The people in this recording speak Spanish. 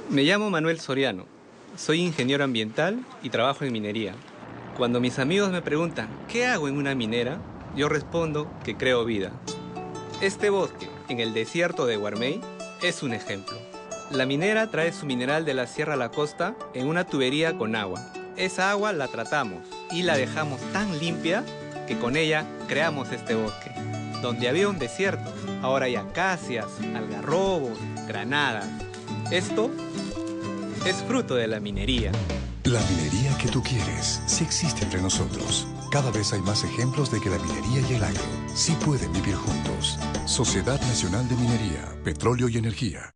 Me llamo Manuel Soriano, soy ingeniero ambiental y trabajo en minería. Cuando mis amigos me preguntan ¿qué hago en una minera?, yo respondo que creo vida. Este bosque, en el desierto de Guarmey, es un ejemplo. La minera trae su mineral de la sierra a la costa en una tubería con agua. Esa agua la tratamos y la dejamos tan limpia que con ella creamos este bosque. Donde había un desierto, ahora hay acacias, algarrobos, granadas. Esto es fruto de la minería. La minería que tú quieres sí existe entre nosotros. Cada vez hay más ejemplos de que la minería y el agro sí pueden vivir juntos. Sociedad Nacional de Minería, Petróleo y Energía.